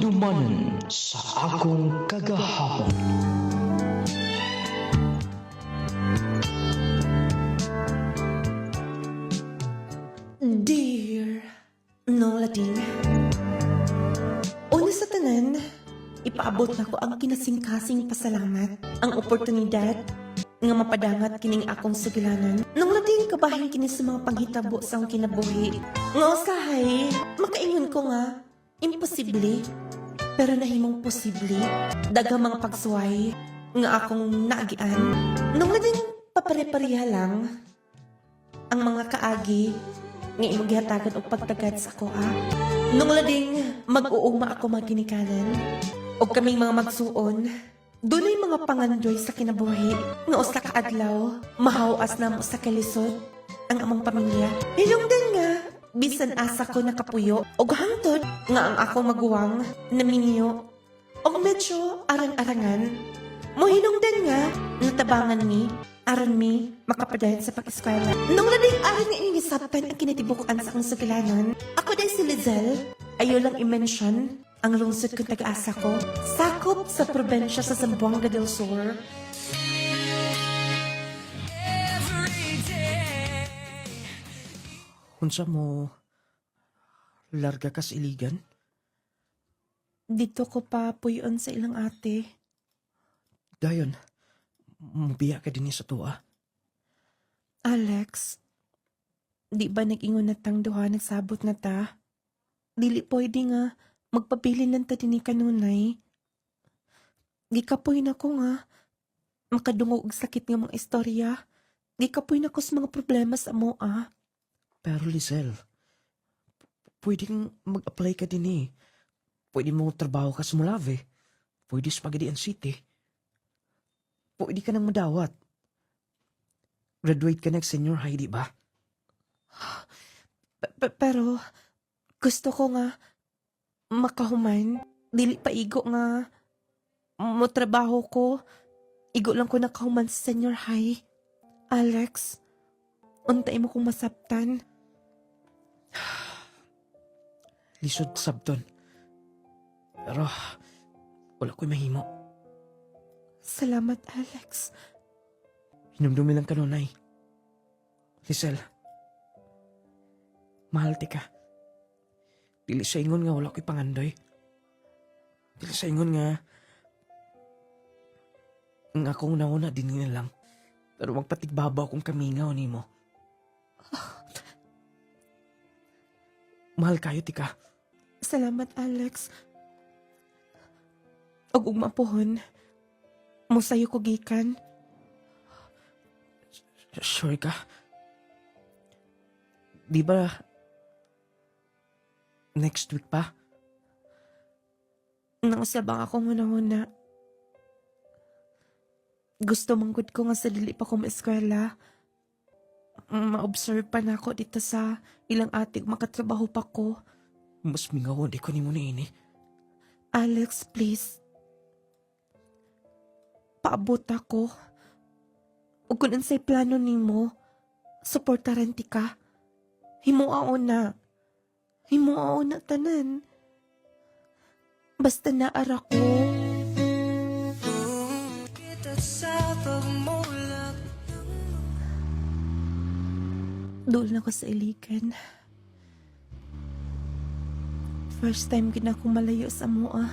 Kadumanan sa akong kagahapon. Dear Nolading, una sa tanan, ipaabot na ko ang kinasingkasing pasalamat, ang oportunidad nga mapadangat kining akong sugilanan. Nung lating kabahin kini sa mga panghitabo sa akong kinabuhi, nga usahay, makaingon ko nga, imposible, pero nahimong posible. Daghang mga pagsuway nga akong naagian. Nung lating papare-pareha lang, ang mga kaagi nga imong gihatagan og pagtagad sa ako Nung lading mag-uuma ako maginikanan og kaming mga magsuon, dunay mga pangandoy sa kinabuhi nga usa ka adlaw mahawas na mo sa kalisod ang among pamilya. Hinungdan nga bisan asa ko nakapuyo og hangtod nga ang ako maguwang na minyo og medyo arang-arangan. Mohinungdan nga natabangan mi aron mi makapadayon sa pag-eskwela. Nung labing aron nga inigisapan ang kinatibukan sa akong sugilanon, ako day si Lizelle. Ayaw lang i-mention ang lungsod kung taga-asa ko. Sakop sa probensya sa Zamboanga del Sur. Unsa mo larga ka sa iligan? Dito ko pa puyon sa ilang ate. Dayon, mubiya ka din sa tuwa. Alex, di ba nag-ingon na tang duha nagsabot na ta? Dili pwede nga magpabilin lang ta din kanunay. Gikapoy na ko nga makadungog og sakit nga mga istorya. Gikapoy na ko sa mga problema sa moa. Pero Lizelle, pwedeng mag-apply ka din eh. Pwede mo trabaho ka sa Molave. Pwede sa Pagadian City. Pwede ka nang madawat. Graduate ka next senior high, di ba? Pero gusto ko nga makahuman. Dili pa igo nga mo trabaho ko. Igo lang ko nakahuman sa senior high. Alex, untay mo kong masaptan. Lisod sabton. Pero, wala ko'y mahimo. Salamat, Alex. Hinumdumi lang kanunay. Lizelle, mahal ti ka. Dili sa ingon nga wala ko'y pangandoy. Dili sa ingon nga ang akong nauna din nga lang. Pero magpatigbabaw kung kamingaw ni mo. Mahal kayo, tika. Salamat, Alex. Og ugmapuhon, musayo ko gikan. Sure ka? Di ba next week pa? Nausabang ako muna-muna. Gusto manggod ko nga sa dili pa ko maeskwela. Ma-observe pa na ako dito sa ilang atig makatrabaho pa ko. Mas mingaw, di ko ni mo na ini. Alex, please. Paabot ako. Ug kung unsay plano nimo, suportaran ti ka. Himuaon na. Himuaon na tanan. Basta naara ko. Doon ako sa iligan. First time gina akong malayo sa mua.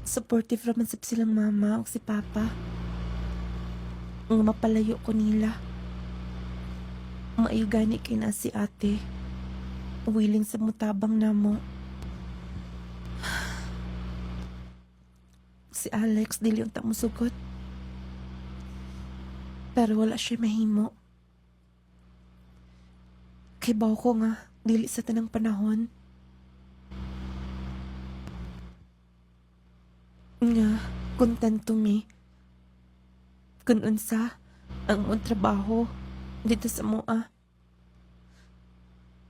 Supportive raman sab silang mama o si papa. Ang mapalayo ko nila. Maayugani kay na si ate. Willing sa mutabang na mo. Si Alex dili unta mo sugot. Pero wala siya mahimo. Kay baw ko nga dili sa tanang panahon. Nga, kontento mi. Kung unsa, ang mong trabaho dito sa mua.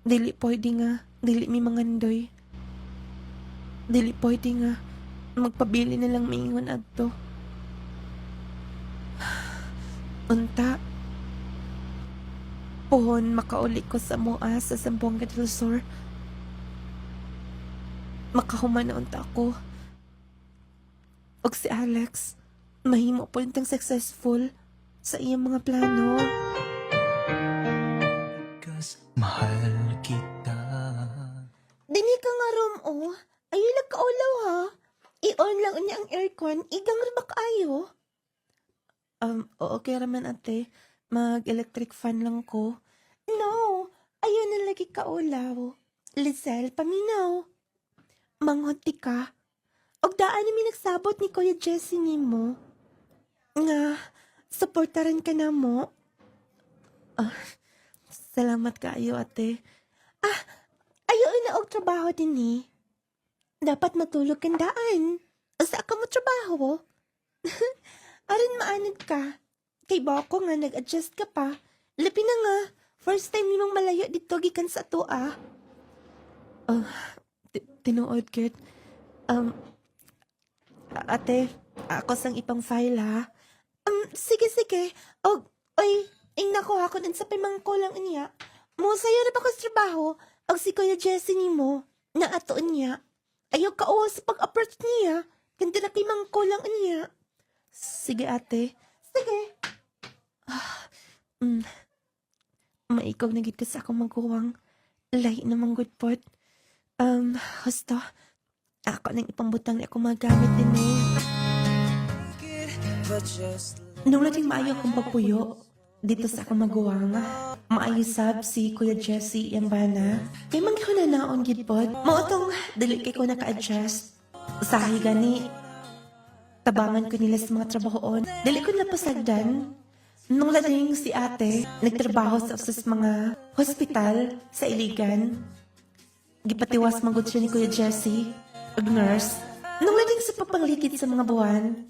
Dili pwede nga, dili mi mangandoy. Dili pwede nga, magpabili na lang maingon adto. Unta, pohon makauli ko sa mua sa Zamboanga del Sur. makahuman na unta ako. Og si Alex, mahimo po nitang successful sa iyang mga plano. Mahal kita. Dini ka nga room, oh. Ayaw lang kaulaw, ha? I-on lang niya ang aircon. Igang rin kaayo. Okay raman, ate. Mag-electric fan lang ko. No, ayaw na lagi kaulaw. Lizelle, paminaw. Manghunti ka. Og daan namin nagsabot ni Kuya Jesse ni mo. Nga, supportaran ka na mo. Salamat kaayo, ate. Ayaw na og trabaho din ni. Dapat matulog kang daan. Asa ka mo trabaho? Aron maanad ka. Kay bako nga nag-adjust ka pa. Labi na nga. First time nimang malayo dito gikan sa ato, ah. Tinuod, Kurt. Ate, ako sang ipang file, ha? Sige. Oy, nako ako din sa pimangko lang niya. Mo sayo na ba ko sa trabaho? Og si Kuya Jesse ni mo, na atoon niya. Ayaw ka sa pag-approach niya. Ganda na kay mangko lang niya. Sige, ate. Sige. Maikaw na gid ka sa akong magkuwang. Lahi namang good pot. Hosto. Ako nang ipambutang na akong magamit din eh. Nung nating maayo akong pagpuyo, dito sa akong maguwang, maayo sab si Kuya Jesse Yambana. Kay mangi ko na naon gid pod. Maotong dili kay ko naka-adjust. Usahay gani. Tabangan ko nila sa mga trabahoon. Dili ko napasagdan. Nung lading si ate, nagtrabaho sa usas mga hospital sa Iligan. Gipatiwas manggod siya ni Kuya Jesse, og nurse. Nung lading sa papanglikid sa mga buwan,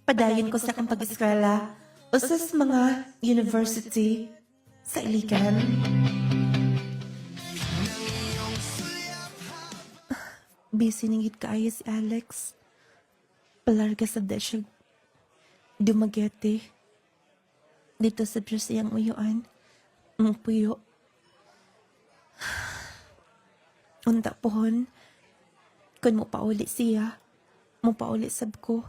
padayon ko sa akong pag-eskwela usas mga university sa Iligan. Busy ningit kaayo si Alex. Palarga sa desyag. Dumagete. Dito sa Diyos iyang uyuan. Ang puyo. Unta pohon. Kung mo pauli siya, mo pauli sab ko.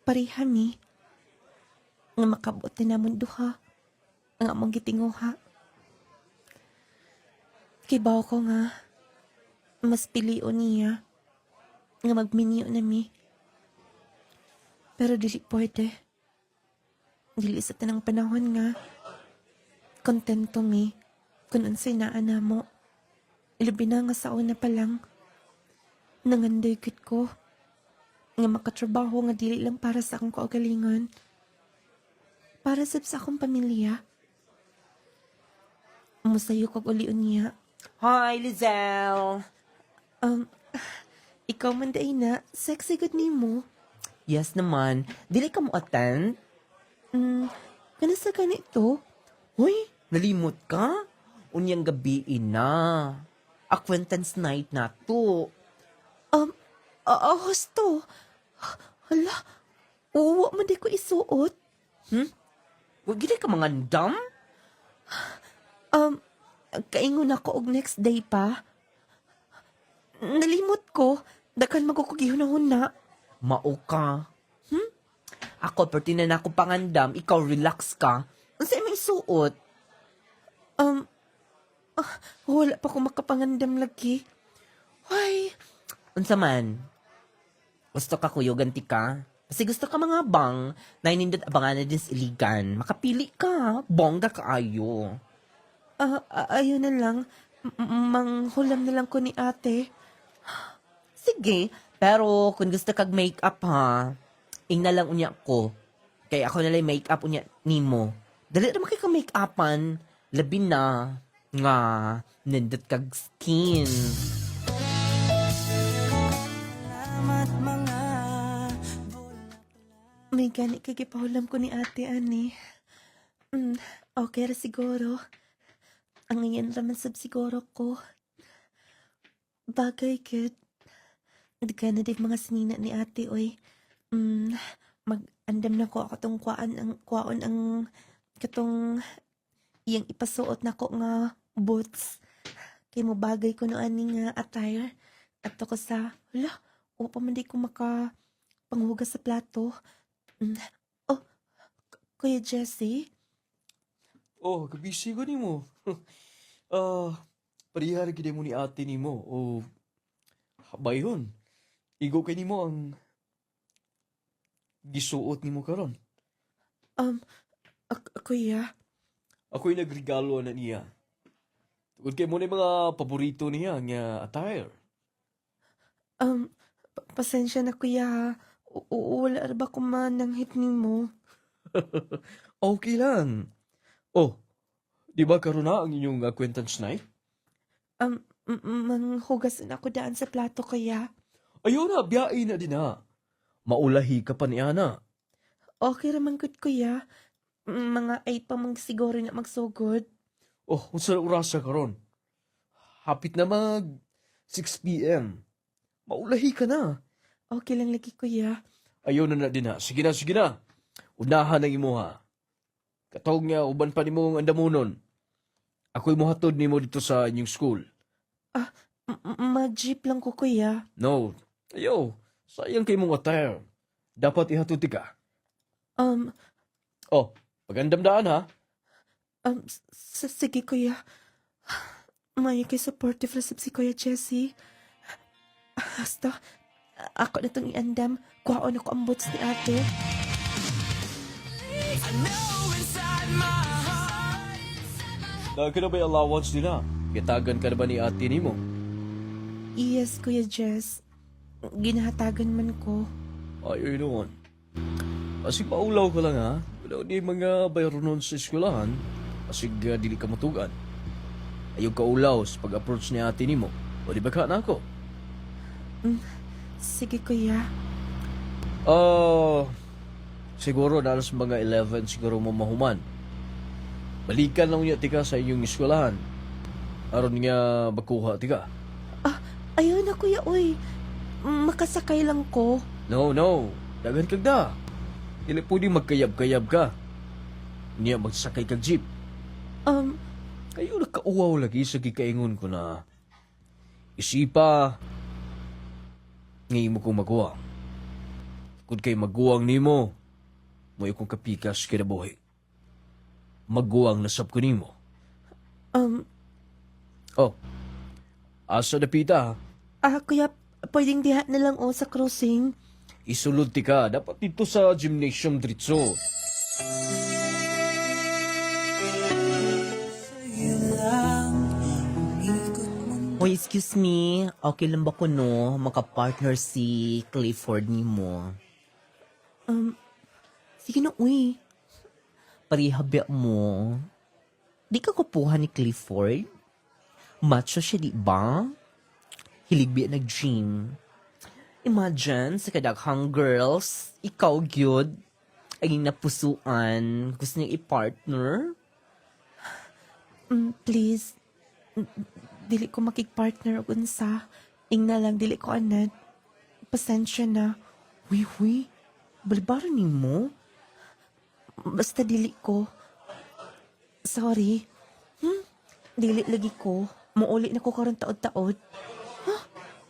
Parihami. Nga makabuti namon duha. Nga mong gitinguha. Kibaw ko nga. Mas pilion niya. Nga magminyo na mi. Pero dili pwede. Dili sa tanang panahon nga. Kontento mi. Kung unsay naa na mo. Ilabi na nga sa una pa lang. Nangandoy kit ko. Nga makatrabaho nga dili lang para sa akong kaugalingon. Para sa akong pamilya. Musayo kog uliun niya. Hi, Lizelle! Ikaw man day na, sexy good ni mo. Yes naman. Dili ka mo attend? Kana sa ganito? Hoy, nalimot ka? Unyang gabiin na. Acquaintance night na to. Hosto. Hala, uwa man di ko isuot. Huwag gina ka mga ndam? Kaingon ako og next day pa. Nalimot ko, dakan magkukugihon na. Mao ka. Ako, pertinan na ako pangandam, ikaw relax ka. Ang sa'yo may suot? Wala pa ko makapangandam lagi. Why? Unsa man? Gusto ka kuyo, ganti ka? Kasi gusto ka mga bang, na inindot abangan na din sa iligan. Makapili ka, bongga ka ayo. Ayun na lang. Manghulam na lang ko ni ate. Sige, pero kung gusto kag make-up ha, ing na lang unya ko. Kaya ako nalang make-up unya nimo. Dali naman kayo ka make-upan. Labi na. Nga, nindot kag skin. May gani kagipahulam ko ni ate, ani. Okay ra siguro. Ang ngayon raman sab siguro ko. Bagay, kid. Hindi ka na din mga sinina ni ate, oy. Mag-andam na ko ako tong kwaon ang katong iyang ipasuot na ko nga boots. Kay mo bagay ko no ani nga attire. Ato ko sa, hala, o pa man di ko panghugas sa plato. Mm. Oh, Kuya Jesse? Oh, kabisi ko nimo. Parihar gid mo ni ate nimo o bayhon. Igo kay nimo ang gisuot nimo karon. Um, Kuya, Ako'y nagregalo na niya. Tugod kay mo na yung mga paborito niya nga attire. pasensya na kuya ha. Wala ra ba kumananghit nimo? Okay lang. Oh, di ba karon na ang inyong acquaintance night? Manghugas na ako daan sa plato kuya. Ayaw na, biyai na din na. Maulahi ka pa ni Ana. Okay raman gud kuya. Mga 8 pa mang siguro na magsugod. Oh, unsa na orasa karon? Hapit na mag 6 p.m. Maulahi ka na. Okay lang lagi kuya. Ayaw na din na. Sige na, sige na. Unahan ang imo ha. Katong nga, uban pa ni mong andamunon. Ako'y muhatod ni mo dito sa inyong school. Mag-jeep lang ko kuya. No. Ayaw. Sayang kay mong attire. Dapat ihatod ka. Um, Oh, pagandamdaan ha. Sige kuya. May kay supportive resip si Kuya Jesse. Hasta, ako na itong iandam. Kuhaon ako ang boots ni ate. Dahil ka na ba yung allowance nila? Gitagan ka na ba ni ate ni mo? Yes, Kuya Jess. Ginahatagan man ko. Ay, noon. Asig maulaw ka lang ha. Wala di mga bayro nun sa eskwelahan. Asig dili ka matugan. Ayaw ka ulaw sa pag-approach ni ate ni mo. O di ba ka na ako? Sige, Kuya. Siguro na alas mga 11 siguro mo mahuman. Balikan lang niya tika sa inyong eskwelahan. Aron nga makuha tika. Ayaw na, Kuya, uy. Makasakay lang ko. No. Dagan kag da. Dili pwede magkayab-kayab ka. Niya magsakay kag jeep. Kayo nakauwaw lagi sa gikaingon ko na isipa ngayon mo kong maguwang. Kung kay maguwang nimo, mo kong kapikas kinabuhi. Maguwang nasab ko nimo. Oh, asa dapita ha? Kuya, pwedeng diha na lang sa crossing. Isulod ti ka. Dapat dito sa gymnasium dritso. Hoy, excuse me. Okay lang ba ko no? Maka-partner si Clifford ni mo. Sige na, uy. Parihabi mo. Di ka kupuha ni Clifford? Macho siya, di ba? Hiligbi nag-gym. Imagine, sa kadaghang girls, ikaw gyud ay napusuan. Gusto niya i-partner? Please. Dili ko makik-partner og unsa. Ingna lang, dili ko anad. Pasensya na. Huy. Balbaran ni mo? Basta dili ko. Sorry. Dili lagi ko. Muuli na ko karon taod-taod.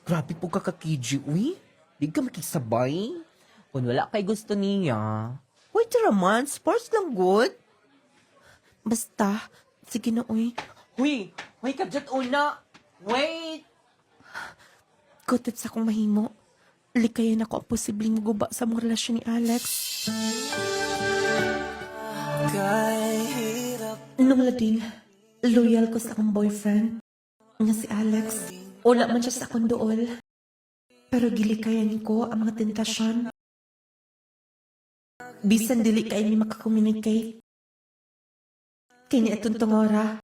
Grabe po ka kakiji, uy. Di ka makisabay. Kung wala kay gusto niya, wait raman, sports lang good. Basta, sige na, uy. Huy, ka dyan una. Wait. Kutip sa akong mahimo. Likayan ako ang posibleng guba sa mong relasyon ni Alex. Nung lading, loyal ko sa akong boyfriend, nga si Alex. Wala man siya sa akong duol. Pero gilikayan ko ang mga tentasyon. Bisan dili kay ni makakommunicate. Kaya ni atong tungora.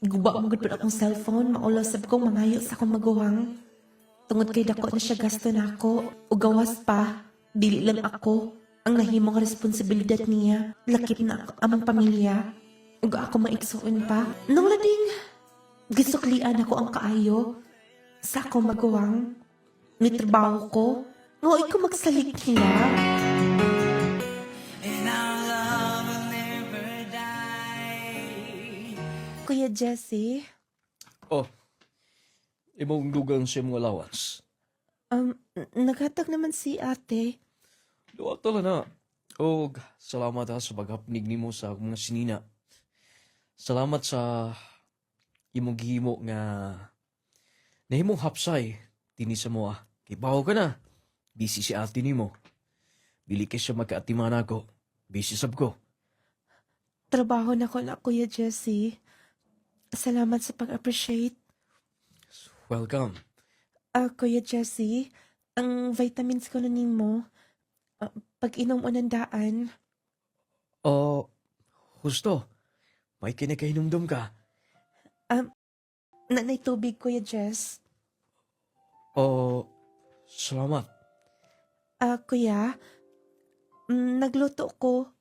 Guba mo gud akong cellphone, maulasab kong mangayo sa akong maguwang. Tungod kay dako na siya gasto na ako, o gawas pa, dili lang ako ang nahimong responsibilidad niya. Lakip na ako amang pamilya. Ug ako maigsuon pa. Nung lading, gisuklian ako ang kaayo sa akong maguwang. Nitrabaho ko, ngoy ko magsalig nila. Kuya Jesse, Oh, imong dugang sa imong allowance. Naghatag naman si ate. Duwa tala na. O salamat ha sa paghapnig nimo sa akong mga sinina. Salamat sa imong gihimo nga nahimong hapsay tini sa moa. Kay bawo ka na. Busy si ate nimo. Bili kay siya magkaatiman ako. Busy sab ko. Trabaho na ko na Kuya Jesse. Salamat sa pag-appreciate. Welcome. Kuya Jesse, ang vitamins ko na nimo. Pag inom o nandaan, Husto. May kinakainomdom ka. nanay tubig Kuya Jess. Salamat. Kuya, nagluto ko.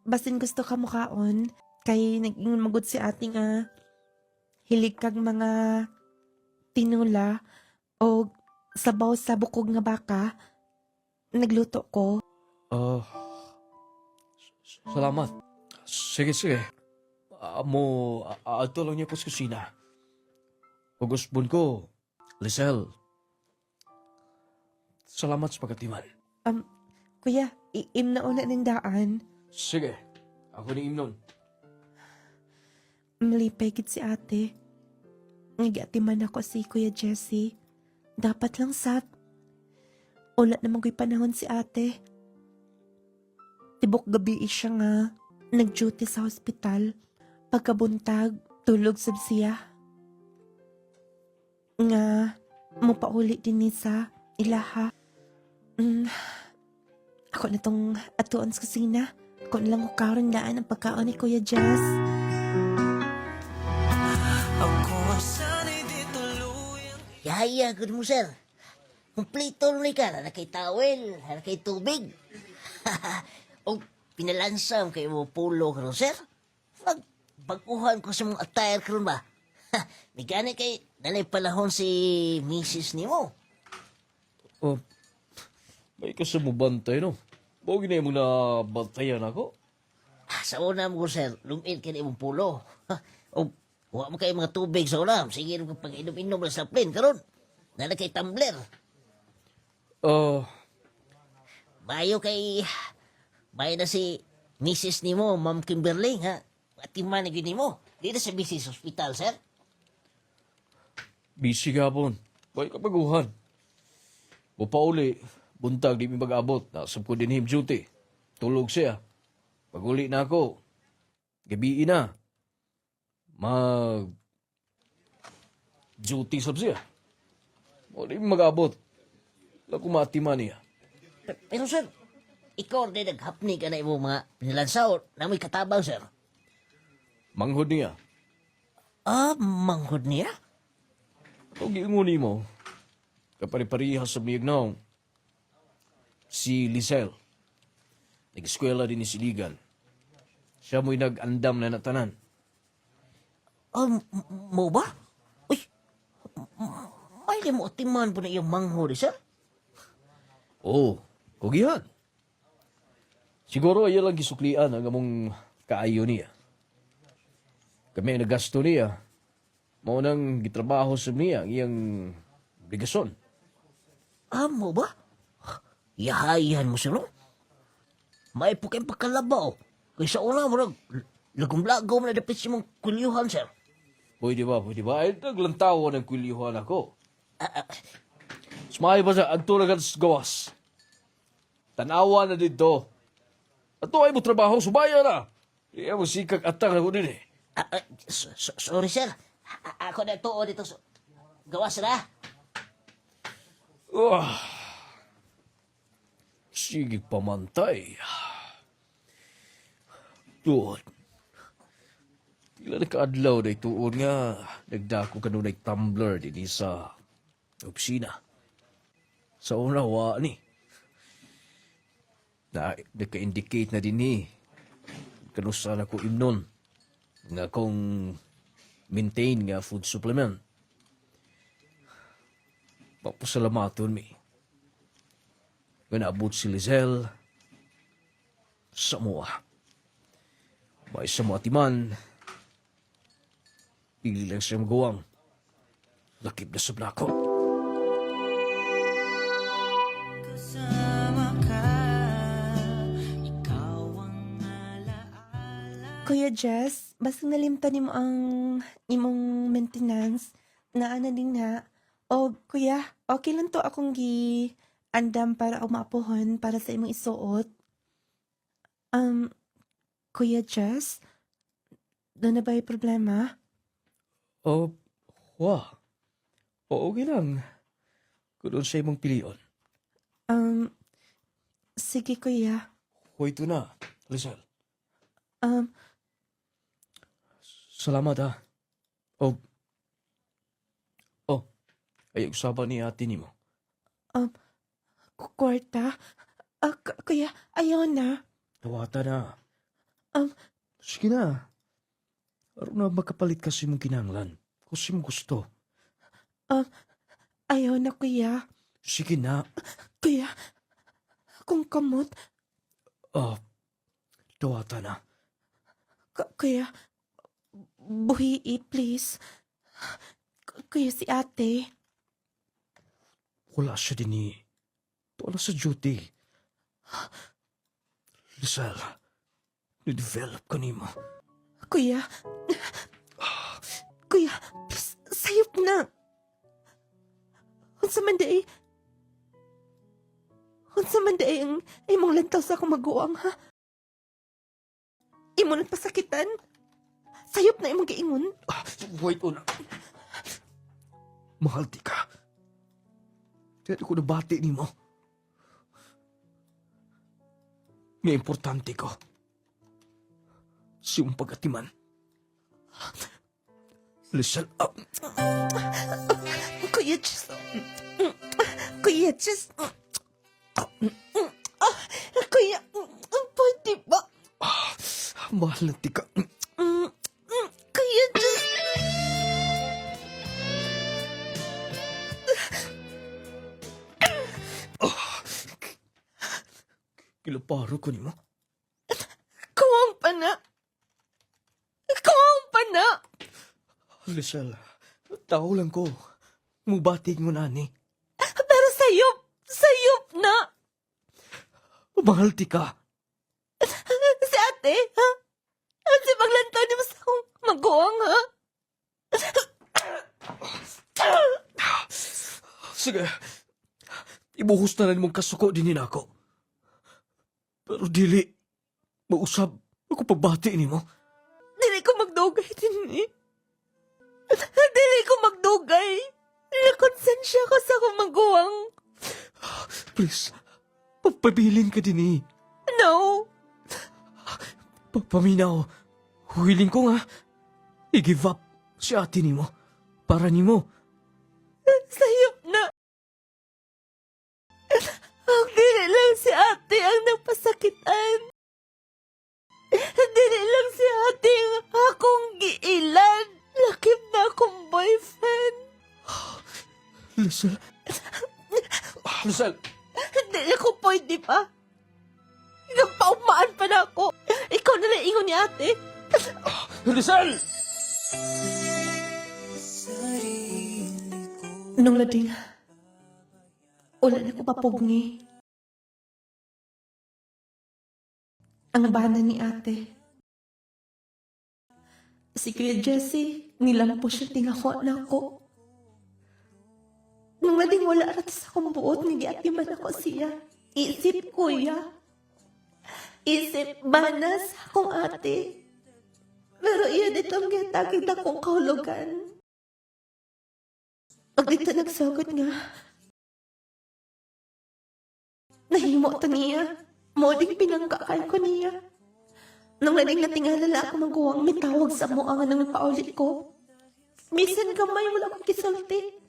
Basin gusto ka mukaon, kay nag-ingon magud si ate nga hilig kag mga tinula o sabaw sa bukog nga baka. Nagluto ko. Salamat. Sige, sige. Ato lang niya ko sa kusina. Pag-usbon ko, Lisel. Salamat sa pagkatiman. Kuya, iim na una ng daan. Sige, ako ni Imnon. Malipay gid si ate. Nagatiman ako si Kuya Jesse. Dapat lang sat. Ulat na magoy panahon si ate. Tibok gabi siya nga. Nag-duty sa hospital. Pagkabuntag, tulog sab siya. Nga, mupauli din ni sa ilaha. Ako na tong atuan sa kusina. Ako na lang ukaron daan ang pagkaon ni Kuya Jess. Yaya, good mo, sir. Kumplito rin ka, na kay towel, na kay tubig. O pinalansam kay mo pulo ka sir. Baguhan ko sa mong attire ka ba? May gani kay nanay palahon si Mrs. ni mo. May kasumubantay, no? Bogi na yung na bantayan ako. Sa una mo, sir, lumit ka na imong pulo. O huwag mo kayo mga tubig sa ulam. Sige, pag inom-inom na sa plane, karon. Nala kay tumbler. Bayo na si Mrs. ni mo, Ma'am Kimberly, ha? At yung managin ni mo. Dito sa business hospital, sir. Busy ka po. May kapaguhan. Upauli, buntag di mi mag-abot. Nasab ko din him duty. Tulog siya. Pag-uli na ako. Gabi na. Duty sab siya. O di mi mag-abot. Wala ko maatiman niya. Pero, sir, ikaw rin naghapni ka na imong mga pinilansaw na may katabang, sir. Manghod niya. Manghod niya? O giinguni mo. Kapari-parihas sa miyag naong. Si Lisel. Nag-eskwela din ni Siligan. Siya mo'y nag-andam na natanan. Mo ba? Uy, ay mo atiman po na iyong manghod, sir? Oo, kugihan. Siguro ay lang gisuklian ang among kaayo niya. Kami ang nagasto niya. Maunang gitrabaho sa niya ang iyang obligasyon. Mo ba? Yahayan mo, sir, no? May po kayong pagkalabaw. Kaya sa una mo, lagom-lagaw mo na dapit si mong kulyuhan, sir. Pwede ba? Ay, naglantawan ng kulyuhan ako. Sumay ba sa agtulagan sa gawas? Tanawa na dito. Ato ay mo trabaho, subaya na. Iya mo sikag atang ako din eh. Sorry, sir. Ako na to dito. Gawas na. Sige pamantay. Tuod. Tila nakaadlaw na ituon nga. Nagdako ka nunay tumbler din sa opisina. Sa una, wa ni. Naka-indicate na din ni. Kanusa na ko imnon. Nga kong maintain nga food supplement. Papasalamaton mi. Nga naabot si Lizelle sa mua. May sa mga timan, pili lang siya magawang. Lakip na sab na ako. Kuya Jess, basta nalimtan mo ang imong maintenance na ana din na. O kuya, okay lang to akong andam para umapuhon para sa imong isuot. Kuya Jess, doon na ba yung problema? Oh, wah. Oo, okay lang. Kung sa imong piliyon. Sige kuya. Hoy, ito na, Rizal. Um, Salamat ha. Ay usaba ni ate ni mo. kwarta? Kuya, ayaw na. Tawata na. Um, Sige na. Aron na makapalit kasi mong kinanglan. Kasi mo gusto. Ayaw na kuya. Sige na. Kuya, kung kamot, Tawata na. kuya, buhii please. Kuya si ate. Wala siya din eh. Wala sa duty. Rizal, ni-develop ka ni mo. Kuya, kuya, please, sayop na. Unsa man day ang imong lantaw sa akong maguwang, ha? Imo nagpasakitan? Sayop na imong giingon? Wait una. Mahal di ka. Tiyari ko nabati ni mo. Nga importante ko. Siyong pag-atiman. Listen up. Kuya, just... Kuya, just... Kuya, pwede ba? Mahal na di ka. Kuya, just... Kilaparo ko ni mo. Kuwang pa na! Kuwang pa na! Listen, tao lang ko. Mubating mo na ni. Pero sayop! Sayop na! Mahal di ka. Si ate, ha? Si maglantaw ni mo sa akong maguwang, ha? Sige. Ibuhos na lang mong kasuko din ako. Pero dili. Mausap. Ako pagbati ni mo. Dili ko magdugay din eh. Dili ko magdugay. Nakonsensya ko sa akong maguwang. Please. Pagpabilin ka din eh. No! Paminaw. Huwiling ko nga. I-give up si ate ni mo. Para ni mo. Sayop na! Ang dili lang si ate ang napasakitan. Dili lang si ate ang akong giilan. Lakip na akong boyfriend. Lizelle. Lizelle. Dili ko pwede pa. Nagpaumaan pa na ako. Ikaw na lang ingon ni ate. Lizelle! Nung lading, wala na ko papugni. Ang bana ni ate. Si Kuya Jesse, nilampo siya tingako na ako. Nung lading wala rat sa akong buot, nigiatiman ako siya. Isip kuya. Isip bana sa akong ate. Pero iyan itong gatagid akong kahulugan. Pag dito nagsagot nga, nahimo ta niya. Moding pinangkakay ko niya. Nung naling natingalala ako maguwang, may tawag sa mo ang anong paulit ko. Misan kamay wala akong kisulti.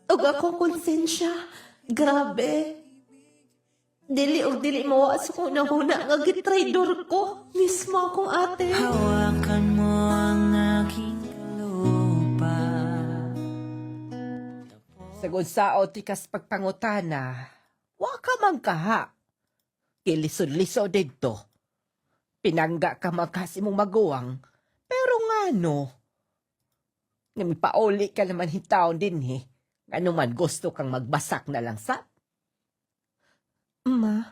Og ako konsensya. Grabe. Dili o dili mawaas ko na huna nga gitraidor ko. Mismo akong ate. Hawakan mo ang aking lupa. Sagod sao tikas pagpangutana. Wa ka man kaha. Kilisod-lisod dito. Pinangga ka magkasi mong maguwang. Pero nga no, Nga mipauli ka naman hitaon din eh. Ano man gusto kang magbasak na lang sa? Ma,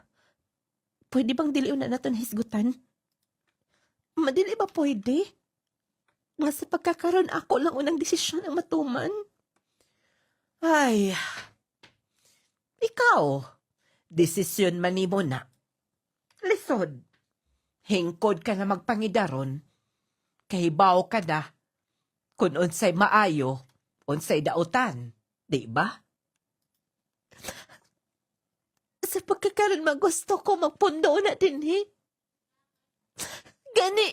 pwede bang dili na naton hisgutan? Madili ba pwede? Nga sa pagkakaroon ako lang unang desisyon ang matuman. Ay, ikaw, desisyon man nimo na. Lisod, hingkod ka na magpangidaron, kahibaw ka na, kung unsay maayo, unsay dautan, di ba? Sa pagkakaroon gusto ko magpundo na din eh. Gani,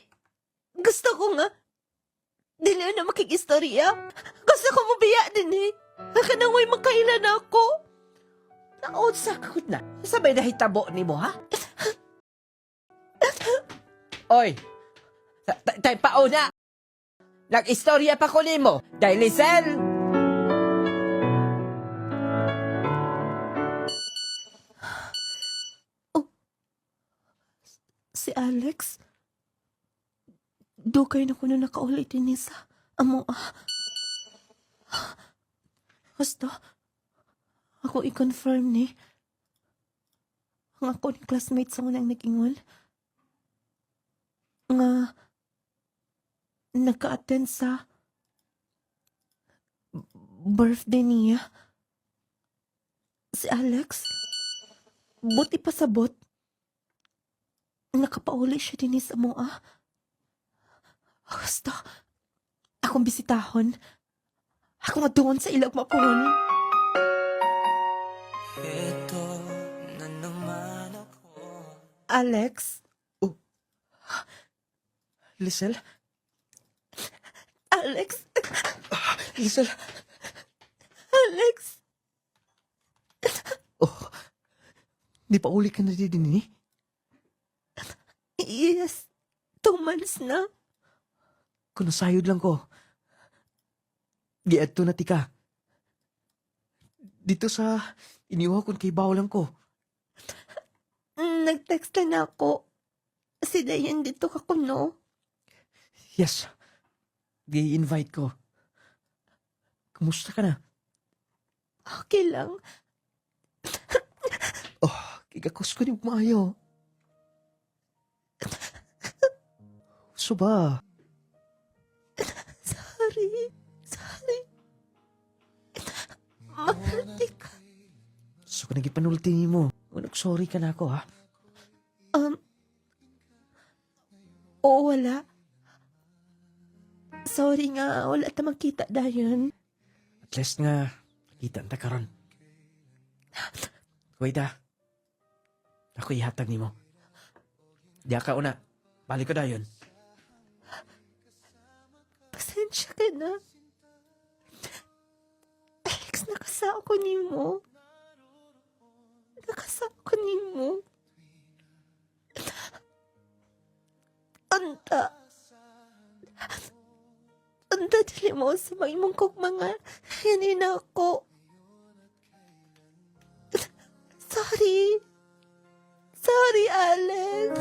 gusto ko nga, dili na makikistorya. Gusto ko mabiya din eh. Kanaway magkailan ako. Naunsa ko na. Sabay na hitabo ni mo, ha? Oy, tay pauna. Nag-istorya pa ko nimo, dahil Lisel. Si Alex, dugay na ko na nakaulit din sa amo. Basta, ako i-confirm ni. Ang ako ni classmate sa unang nag-ingon. Nga, nagka-attend sa birthday niya. Si Alex, buti pa sabot. Nakapauli siya din sa mga. Basta, akong bisitahon. Ako nga doon sa ilag mapon. Ito na naman ako. Alex? Lisel? Alex? Lisel? Alex? Oh, di pa uli ka na din eh? Yes. 2 months na. Kung nasayod lang ko. Giadto na tika. Dito sa iniwa kung kay lang ko. Nag-text na ako. Si Dayan dito ka kuno. Yes. Gi-invite ko. Kumusta ka na? Okay lang. Oh, kikakos ko ni maayo. So ba? Sorry. Mahal ka. So ka nagipanulti mo. Sorry ka na ako ha. Oo, wala. Sorry nga, wala ta magkita dayon. At least nga, kita na karon. Wait ako ihatag ni mo. Di ka una. Balik ko dayon. Pasensya ka na. Alex, nakasao ko ni mo. Nakasao ko ni mo. Anta dili mo sa mga imong kog mga hinina ko. Sorry, Alex.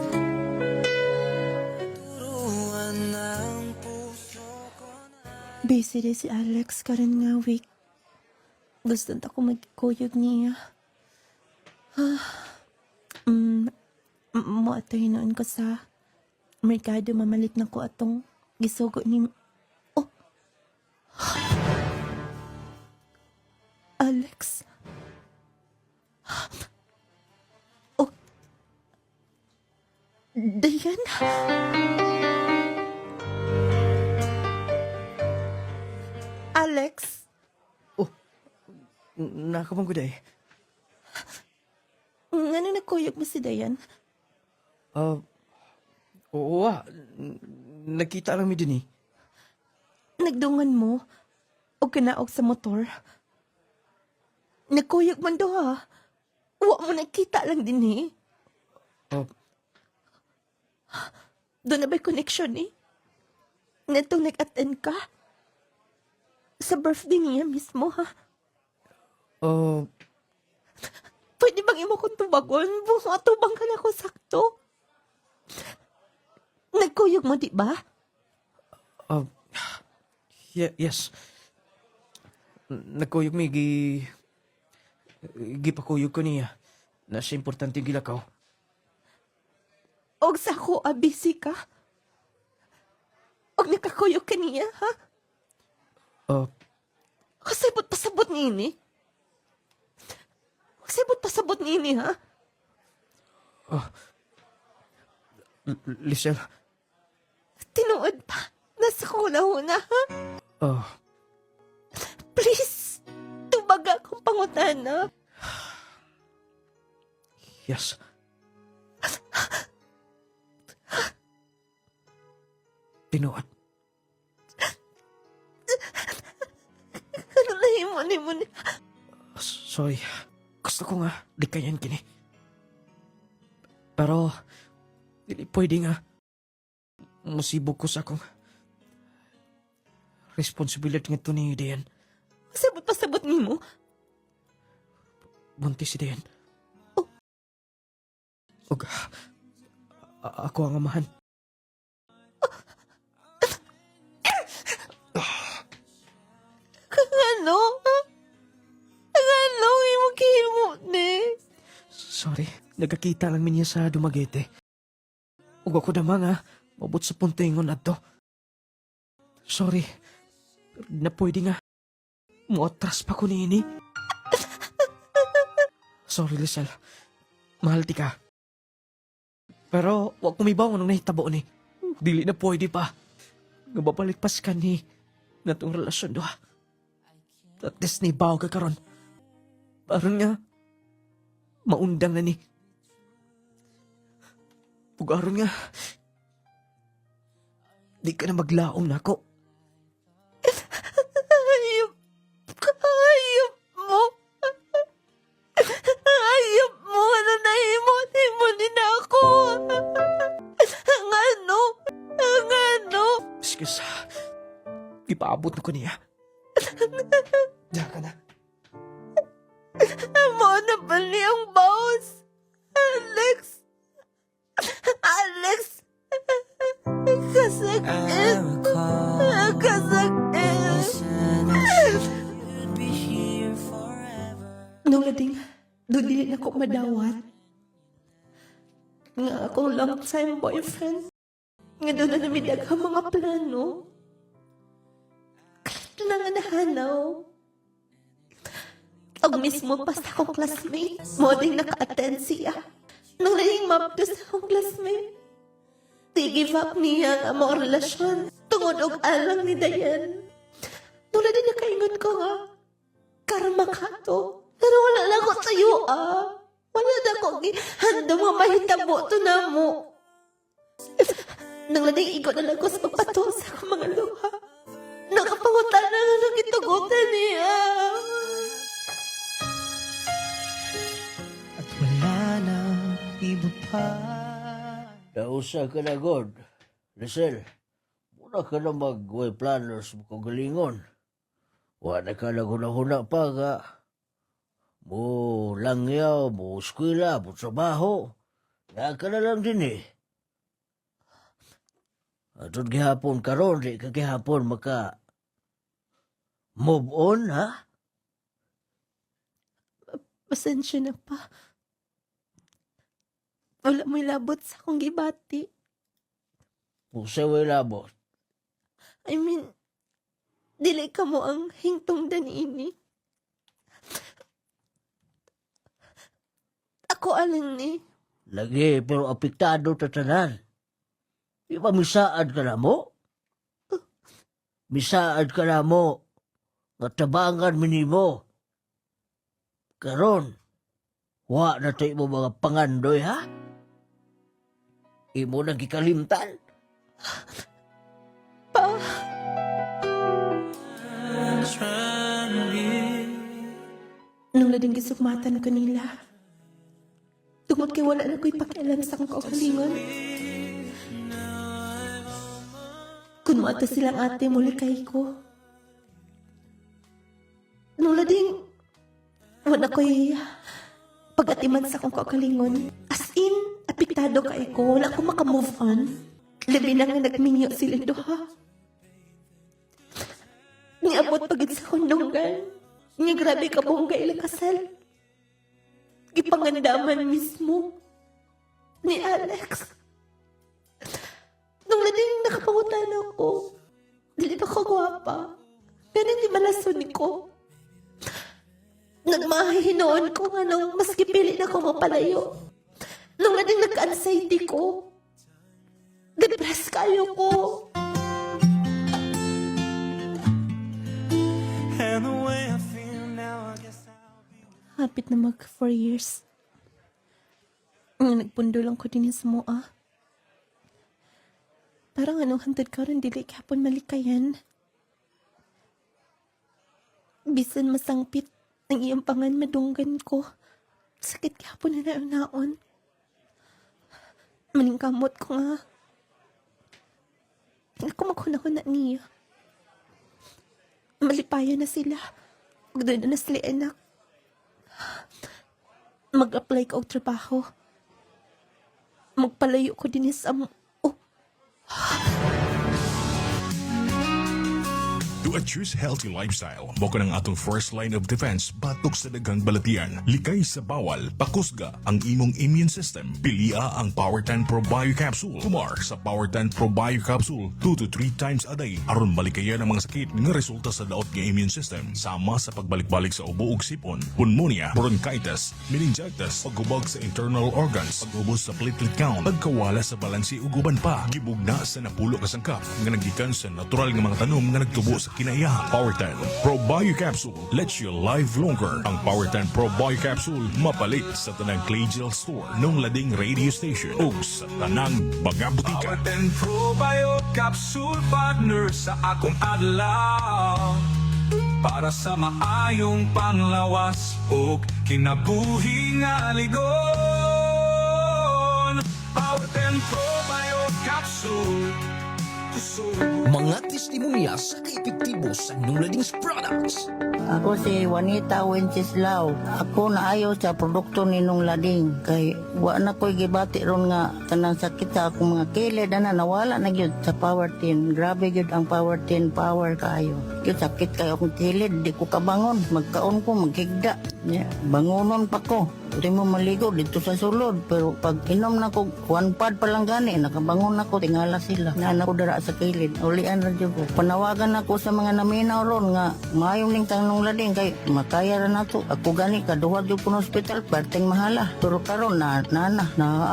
Turuan ng puso ko na. Busy din si Alex karon nga week. Gusto na ako magkuyog niya. Moatay noon ko sa merkado mamalit na ko atong gisugo ni... Oh! Alex? Oh! Dayan? Alex? Nakamang ko day. Ngano nagkuyog mo si Dayan? Oo Nagkita lang mi din eh. Nagdungan mo o kinaog sa motor. Nagkuyog man do ha. Wa mo nagkita lang din eh. Doon na ba'y connection eh? Netong nag-attend ka? Sa birthday niya mismo ha? Pwede bang imo kong tubagon? Atubang ka na ko sakto. Nagkuyog mo, di ba? Yes. Nagkuyog mi, gipakuyog ko niya. Na siya importante gilakaw. Og sa ako busy ka? Og nakakuyog ka niya, ha? Kasabot pasabot ni ini? Kasabot pasabot ni ini, ha? Lisel, Tinuod pa. Nasa kuna-huna, ha? Please, tubaga akong pangutana. yes. Tinuod. Ano na mo ni? Sorry. Gusto ko nga, di kayan kini. Pero, dili pwede nga. Musibog ko sa akong responsibility nga to ni Dayan. Kasabot pasabot ni mo? Buntis si Dayan. Og, ako ang amahan. Ano? Ano yung kimo ni? Sorry, nagkakita lang niya sa Dumaguete. Ug ako na mga, mabot sa puntingon ato. Sorry, na pwede nga. Muatras pa ko ni. Sorry, Lisel. Mahal ti ka. Pero, wag kumibaw nung nahitabo ni. Dili na pwede pa. Nababalik pas ka ni natong relasyon do. At least ni baw ka karon. Parang nga, maundang na ni. Pugaron nga, di ka na maglaom na ako. Hayop mo. Hayop mo. Ano na himo din ako. Ang ano? Excuse, ipaabot na ko niya. Diyan ka na. Mo na ba niyang boss? Alex. Kasakit. I recall Kasakit. said you'd be here forever. Nung lading, dudili na ko madawat. Nga akong long time boyfriend. Nga doon na namidag ang mga plano. Kahit lang nga nahanaw. Og mismo pa sa akong classmate, mo ding naka-attend siya. Nung lading map to sa akong classmate. Di give up niya ang mga relasyon. Tungod og alang ni Dayan. Nung lading nakaingon ko nga, karma ka to. Pero wala lang ko sa'yo, Wala na ko handang nga mahitabo to na mo. Nang lading igo na lang ko sa pagpato sa akong mga luha. Nakapangutan na nga ng itugutan niya. At wala nang iba pa. Nausa ka na, God. Lisel, muna ka na mag-way planners mo kagalingon. Wala ka na huna pa ka. Mo langyaw, mo eskwela, mo trabaho. Nga ka na lang din eh. Atod gihapon karon, di ka gihapon maka move on, ha? Pasensya na pa. Wala mo'y labot sa akong gibati. Pusay way labot. I mean, dili ka mo ang hingtong danini. Ako alang ni. Lagi, pero apektado tatanan. Di ba misaad ka na mo? Misaad ka na mo. Nga tabangan minimo. Karon, wa na tayo mo mga pangandoy, ha? Imo nang gikalimtan. Nung lading gisukmatan ko nila. Tungod kay wala na ko'y pakialam sa akong kaugalingon. Kung mo silang ate muli kay ko. Nung lading, wala ko'y pag-atiman sa akong kaugalingon. As in, apektado kay ko. Wala ko makamove on. Labi na nga nagminyo sila doha. Niamot pagid sa kondongan. Nga grabe ka buong ilang kasal. Gipangandaman mismo ni Alex. Nung lading nakapangutan ako, dili ba ko gwapa? Ganun di malason ko. Nagmahihinoon ko nga nung maski pili na ko mapalayo. Nung lading nagka-anxiety ko, depressed kayo ko. And the way I feel now, I guess Hapit na mag 4 years. Nga nagpundo lang ko din sa mua. Parang anong hantod ka rin dili kapon malikayan. Bisan masangpit ang iyang pangan madunggan ko. Sakit kapon na naon. Maningkamot ko nga. Ako maghuna-huna niya. Malipayan na sila. Doon na sila anak. Mag-apply ka og trabaho. Magpalayo ko din sa To choose healthy lifestyle, mo ka ng atong first line of defense batok sa daghang balatian. Likay sa bawal, pakusga ang imong immune system. Pilia ang Power 10 Pro Bio Capsule. Kumar sa Power 10 Pro Bio Capsule 2 to 3 times a day aron malikayan ang mga sakit nga resulta sa daot nga immune system. Sama sa pagbalik-balik sa ubo ug sipon, pneumonia, bronchitis, meningitis, paggubag sa internal organs, pag-ubos sa platelet count, pagkawala sa balansi ug uban pa. Gibugna sa napulo ka sangkap nga naggikan sa natural nga mga tanom nga nagtubo sa kinaiyahan. Power 10 Pro Bio Capsule lets you live longer. Ang Power 10 Pro Bio Capsule mapalit sa tanang Claygel Store nung lading radio station ug sa tanang mga butika. Power 10 Pro Bio Capsule partner sa akong adlaw para sa maayong panglawas ug kinabuhi nga ligon. Power 10 Pro Bio Capsule. Mga testimonya sa kaepektibo sa Nuladings Products. Ako si Juanita Wenceslao. Ako naayo sa produkto ni Nung Lading. Kay wa na ko'y gibati ron nga kanang sakit sa akong mga kilid na nawala na gyud sa Power 10. Grabe gyud ang Power 10, power kayo. Gyud sakit kayo akong kilid, di ko kabangon. Magkaon ko, maghigda. Bangonon pa ko. Di mo maligo dito sa sulod. Pero pag inom na ko, one pad pa lang gani, nakabangon ako, tingala sila. Naan ako dara sa kilid. Ulian na dyan ko. Panawagan ako sa mga naminaw ron nga, mayong ning Nung Lading kay makaya ra nato. Ako gani kaduhad jud ko sa hospital, perting mahala. Pero karon na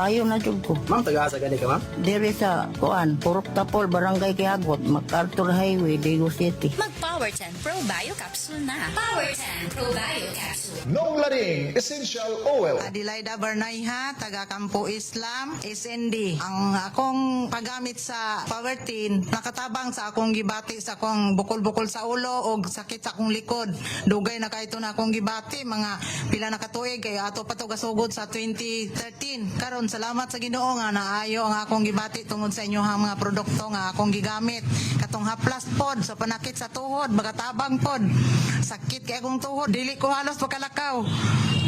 ayo na jud ko. Ma'am, taga-asa gani ka, ma'am? Diri sa kuan, Purok Tapol, Barangay Kiagot, MacArthur Highway, Dago City. Mag-Power 10 Pro Bio Capsule na. Power 10 Pro Bio Capsule. Nung Lading Essential Oil. Adelaida Barnayha, taga Kampo Islam, SND. Ang akong paggamit sa Power 10, nakatabang sa akong gibati sa akong bukol-bukol sa ulo o sakit sa akong likod. Dugay na kahit na akong gibati, mga pila na katuig, kaya ato pa to gasugod sa 2013. Karon salamat sa Ginoo nga naayo ang akong gibati tungod sa inyong mga produkto nga akong gigamit. Katong haplas pod sa panakit sa tuhod, magatabang pod. Sakit kay akong tuhod, dili ko halos pagkalakaw.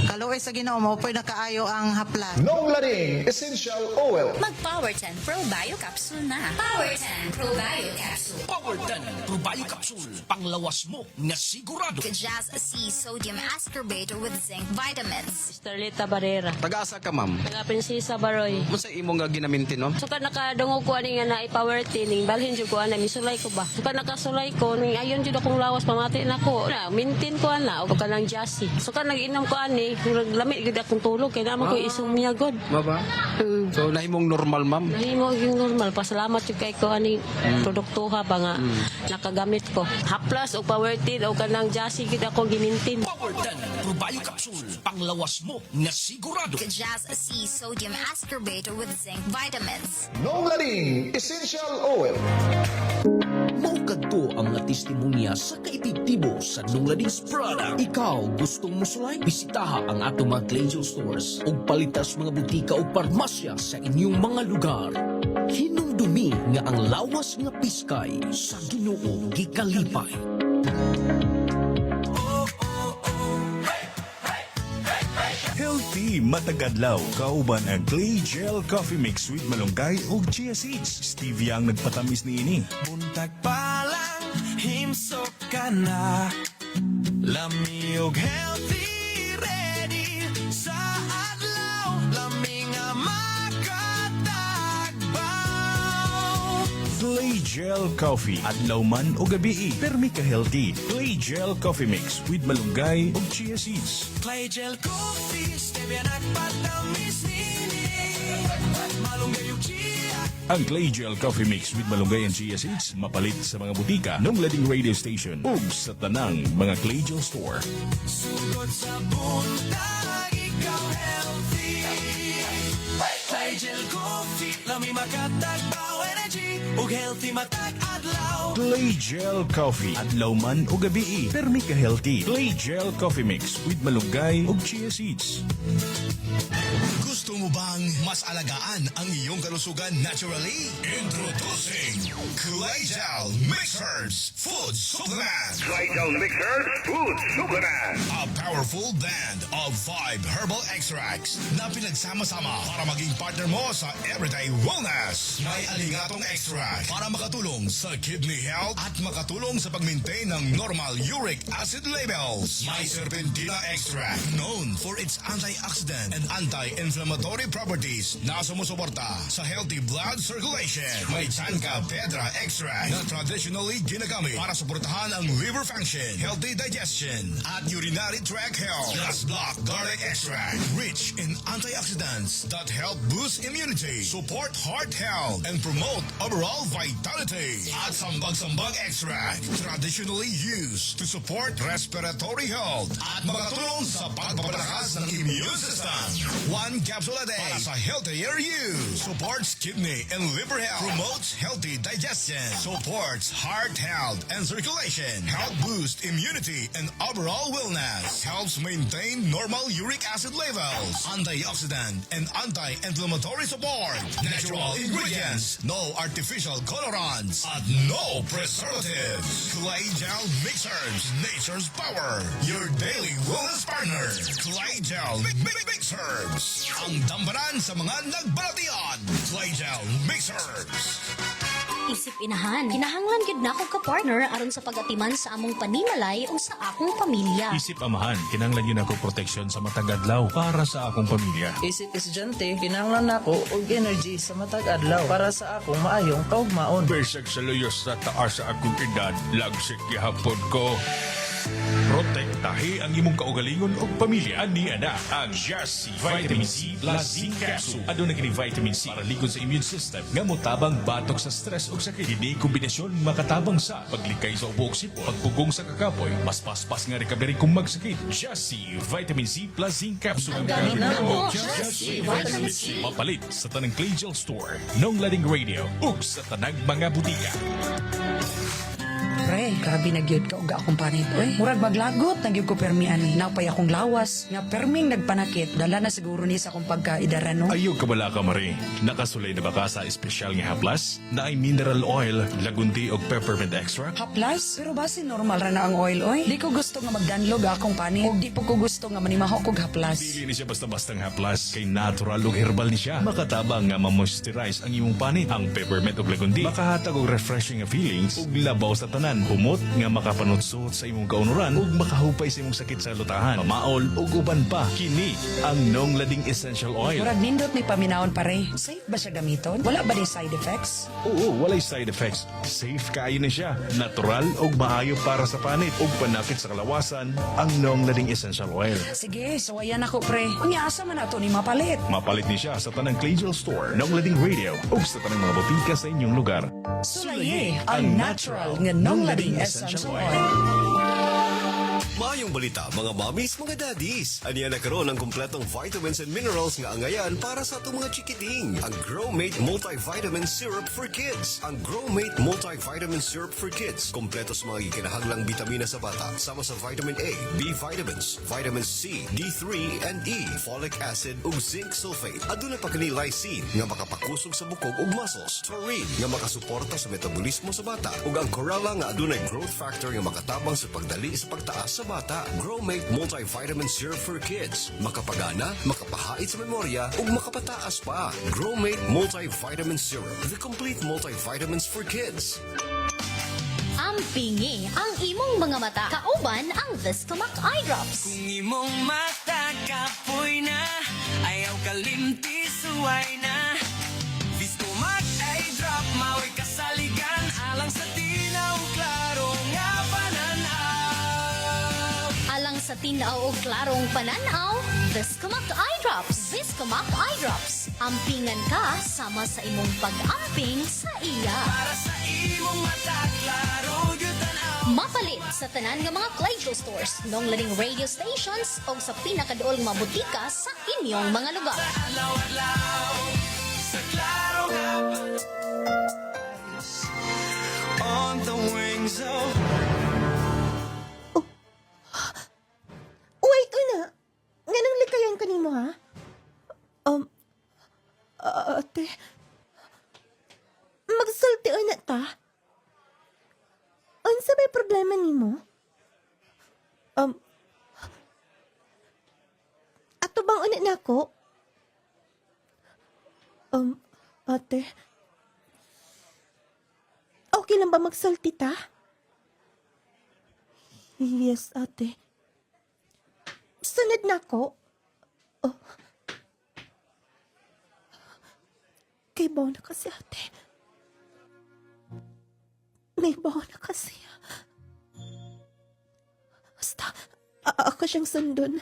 Kaluoy sa Ginoo mo po'y nakaayo ang haplas. Nung Lading Essential Oil. Mag-Power 10 Pro Bio Capsule na. Power 10 Pro Bio Capsule. Power 10 Pro Bio Capsule. Panglawas mo na sigurado. Kajas C Sodium Ascorbate with Zinc Vitamins. Starlita Barrera. Taga-asa ka, ma'am? Taga Prinsesa Baroy. Masa imo nga ginamintin, no? Suka nakadungog ko ani nga na i-power tining balhin jud ko ana misulay ko ba. Suka nakasulay ko ning ayon jud akong lawas pamati nako. Na mintin ko ana og kanang jassy. Suka nag-inom ko ani lami gid akong tulog kay naman ko isumya god. Baba? So nahimong normal, ma'am? Nahimo yung normal. Pasalamat jud kay ko ani produktuha ba nga nakagamit ko. Haplas og power tin og kanang jassy gid ako gimintin. Power 10 Pro Bio Capsule. Panglawas mo na sigurado. Kajas C Sodium Ascorbate with Zinc Vitamins. Nung Lading Essential Oil. Maukad ko ang mga testimonya sa kaepektibo sa Nungladings Product. Ikaw, gustong musulay? Bisitaha ang atong mga Claygel stores o palitas mga butika o parmasya sa inyong mga lugar. Hinumdumi nga ang lawas nga piskay sa Ginoo gikalipay. Healthy matagadlaw. Kauban ang Clay Gel Coffee Mix with malunggay ug chia seeds. Stevia ang nagpatamis niini. Buntag pa lang, himsok ka na. Lami og healthy ready sa adlaw. Lami nga makatagbaw. Clay Gel Coffee. Adlaw man o gabi, permi ka healthy. Clay Gel Coffee Mix with malunggay o chia seeds. Clay gel coffee, stevia nagpatamis nini. Malunggay ug chia. Ang Clay Gel Coffee Mix with malunggay and chia seeds mapalit sa mga butika ng lading radio station ug sa tanang mga Clay Gel store. Sugod sa buntag, ikaw healthy. Clay gel coffee, lami makatagbaw energy. Ug healthy matag adlaw. Clay Gel Coffee. Adlaw man o gabi, permi ka healthy. Clay Gel Coffee Mix with malunggay ug chia seeds. Gusto mo bang mas alagaan ang iyong kalusugan naturally? Introducing Clay Gel Mixers Food Supplement. Clay Gel Mixers Food Supplement. A powerful blend of 5 herbal extracts na pinagsama-sama para maging partner mo sa everyday wellness. May aligatong extract para makatulong sa kidney health at makatulong sa pag-maintain ng normal uric acid levels. May serpentina extract known for its antioxidant and anti-inflammatory properties na sumusuporta sa healthy blood circulation. May Chanca Pedra extract na traditionally ginagamit para suportahan ang liver function, healthy digestion, at urinary tract health. Plus Black Garlic extract, rich in antioxidants that help boost immunity, support heart health, and promote overall vitality. At Sambag-Sambag extract, traditionally used to support respiratory health at makatulong sa pagpapalakas ng immune system. 1 capsule a day para sa healthier you. Supports kidney and liver health. Promotes healthy digestion. Supports heart health and circulation. Help boost immunity and overall wellness. Helps maintain normal uric acid levels. Antioxidant and anti-inflammatory support. Natural ingredients. No artificial colorants. At no preservatives. Clay Gel Mixers. Nature's power. Your daily wellness partner. Clay Gel Mixers. Ang dambaran sa mga nagbalatian. Clay Gel Mixers. Isip inahan, kinahanglan gid nako ka partner aron sa pagatiman sa among panimalay o sa akong pamilya. Isip amahan, kinanglan yun ako proteksyon sa matag adlaw para sa akong pamilya. Isip estudyante, kinahanglan nako og energy sa matag adlaw para sa akong maayong kaugmaon. Besag sa luyos sa taas sa akong edad, lagsik gihapon ko. Protektahe ang imong kaugalingon o pamilya. Ani ana ang Just C Vitamin C plus Zinc Capsule. Aduna kini vitamin C para likod sa immune system nga motabang batok sa stress o sakit. Kini kombinasyon makatabang sa paglikay sa ubo ug sipo, pagpugong sa kakapoy, mas paspas nga recovery kung magsakit. Just C Vitamin C plus Zinc Capsule. Ang dami na mo. Just C Vitamin C. Mapalit sa tanang Clay Gel Store, Nong Lading Radio ug sa tanang mga butika. Pre, grabe na gyud ka og akong panit. Oy, murag maglagot na gyud ko permi ani. Napay akong lawas nga perming nagpanakit. Dala na siguro ni sa akong pagkaidaran no. Ayaw ka bala ka, Marie. Nakasulay na ba ka sa espesyal nga haplas? Na ay mineral oil, lagundi o peppermint extract? Haplas? Pero basi normal ra na ang oil oy. Di ko gusto nga magdanlog akong panit. Og di po ko gusto nga manimaho kog haplas. Dili ni siya basta-bastang haplas. Kay natural o herbal ni siya. Makatabang nga ma-moisturize ang imong panit. Ang peppermint o lagundi makahatag og refreshing nga feelings ug labaw sa tanan. Humot nga makapanutsuot sa imong kaunuran ug makahupay sa imong sakit sa lutahan, mamaol ug uban pa. Kini ang Nong Lading Essential Oil. Murag nindot ni paminawon pare. Safe ba siya gamiton? Wala ba ni side effects? Oo, walay side effects. Safe kaayo na siya. Natural ug maayo para sa panit ug panakit sa kalawasan ang Nong Lading Essential Oil. Sige, sawayan ako pre. Unya asa man ato ni mapalit? Mapalit ni siya sa tanang Clay Gel Store, Nong Lading Radio ug sa tanang mga botika sa inyong lugar. Sulaye ang natural nga Nong Lading Essential Oil. Maayong balita, mga mommies, mga daddies. Aniya nagkaroon ng kumpletong vitamins and minerals nga angayan para sa itong mga chikiting. Ang Growmate Multivitamin Syrup for Kids. Ang Growmate Multivitamin Syrup for Kids. Kompleto sa mga ikinahanglang bitamina sa bata. Sama sa vitamin A, B vitamins, vitamin C, D3, and E, folic acid ug zinc sulfate. Aduna pa kini lysine nga makapakusog sa bukog ug muscles. Taurine nga makasuporta sa metabolismo sa bata. Ug ang chlorella nga adunay growth factor nga makatabang sa pagdali sa pagtaas sa bata. Growmate Multivitamin Syrup for Kids. Makapagana, makapahait sa memorya, ug makapataas pa. Growmate Multivitamin Syrup. The complete multivitamins for kids. Ampingi ang imong mga mata. Kauban ang Viscomac Eye Drops. Kung imong mata kapoy na, ayaw kalimti suway na. Viscomac Eye Drop, mao'y kasaligan, alang sa tinaw, klaro nga pananaw. Alang sa tinaw o klarong pananaw, Viscomac Eye Drops. Viscomac Eye Drops. Ampingan ka sama sa imong pag-amping sa iya. Para sa imong mata, klaro gyud tanaw. Mapalit sa tanan nga mga Clayjo stores, nung laning radio stations o sa pinakaduol mga butika sa inyong mga lugar. Adlaw-adlaw, sa klaro nga on the wings of Wait, una. Ganang likayan ka nimo, ha? Ate. Magsulti na ta. Unsa may problema nimo? Ato bang una nako? Ate. Okay lang ba magsulti ta? Yes, ate. Sunod na ko. Oh. Kay bawa na kasi, ate. May bawa na kasi. Basta, ako siyang sundon.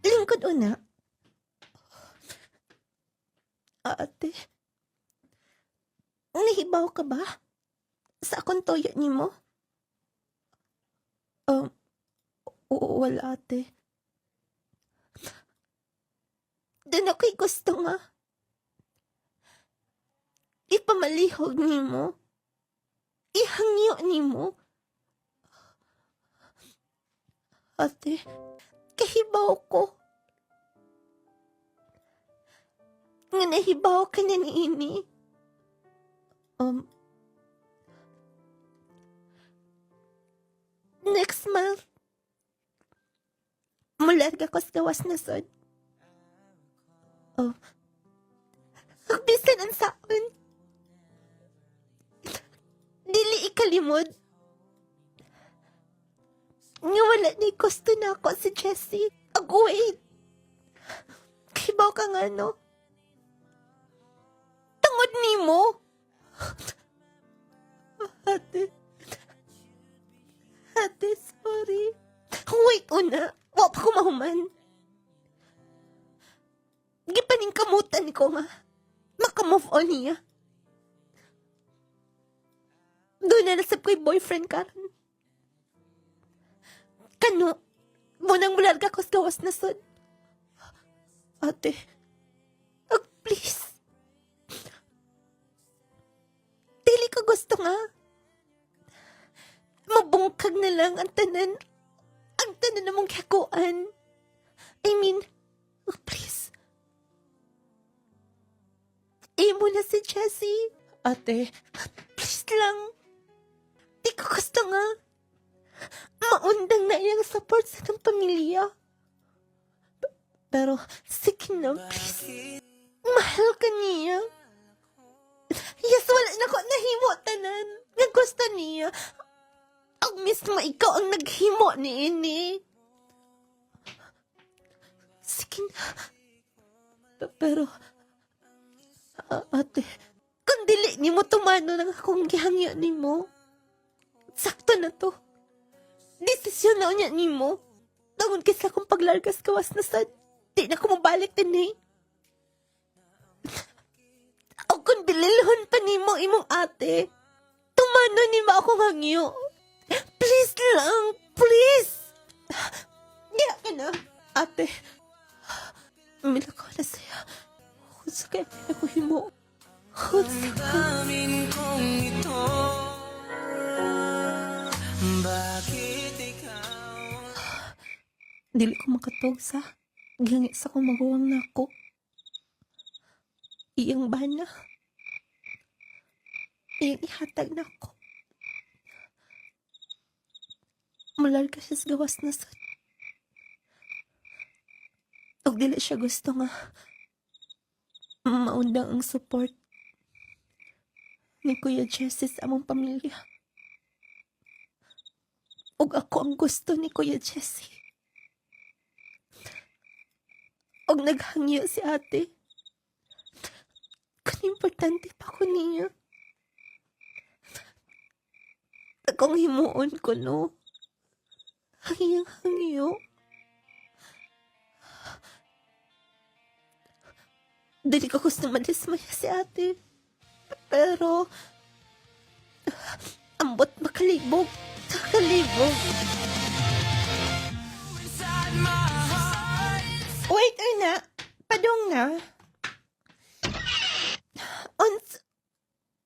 Lingkod una. Ate. Nahibaw ka ba? Sa akong toyo ni mo? Wala, ate. Doon ako'y gusto nga. Ipamalihog ni mo. Ihangyo ni mo. Ate, kahibaw ko. Nga nahibaw ka na ni ini. Next month, mularga ko sa gawas na sod. Bisan ang saon. Dili ikalimod. Nga wala ni gusto na ako si Jessie. Wait. Kibaw ka nga, no? Tangod ni mo. Ate, sorry. Wait, una. Wap ko mahuman. Gipaning kamutan ko nga. Makamove on niya. Doon na nasab ko'y boyfriend karon. Kano? Munang mularga ko sa gawas na sod. Ate. Please. Dili ko gusto nga. Mabungkag na lang ang tanan. Ang tanan na mong kakuan. I mean, please. Imo na si Jessie. Ate, please lang. Di ko gusto nga. Maundang na iyang support sa ng pamilya. Pero, sige na, please. Mahal ka niya. Yes, wala na ko nahimo tanan. Nga gusto niya. Ang mismo ikaw ang naghimo ni ini. Sige na. Pero, ate, kung dili ni mo tumano ng akong gihangyo ni mo, sakto na to. Desisyon na niya ni mo. Tangon kisa akong paglargas kawas na sad. Di na ko mabalik din eh. O kung bililhon pa ni mo imong ate, tumano ni mo akong hangyo. Please lang, please. Diya ka na, ate. Mila ko na siya. Kung sakay ako himo. Kung Damdamin kong ito. Bakit ikaw? dili ko makatog sa gihangit sa kong maguwang na ako. Iyang bana. Iyang ihatag na ako. Mularga siya sa gawas na sad. Og dili siya gusto nga maundang ang support ni Kuya Jesse sa among pamilya. Ug ako ang gusto ni Kuya Jesse. Og naghangyo si ate. Kung importante pa ko niya. Akong himuon ko, no? Hangyo. Dili ko gusto madismaya si ate. Pero, ambot makalibog. Wait, na. Padong na.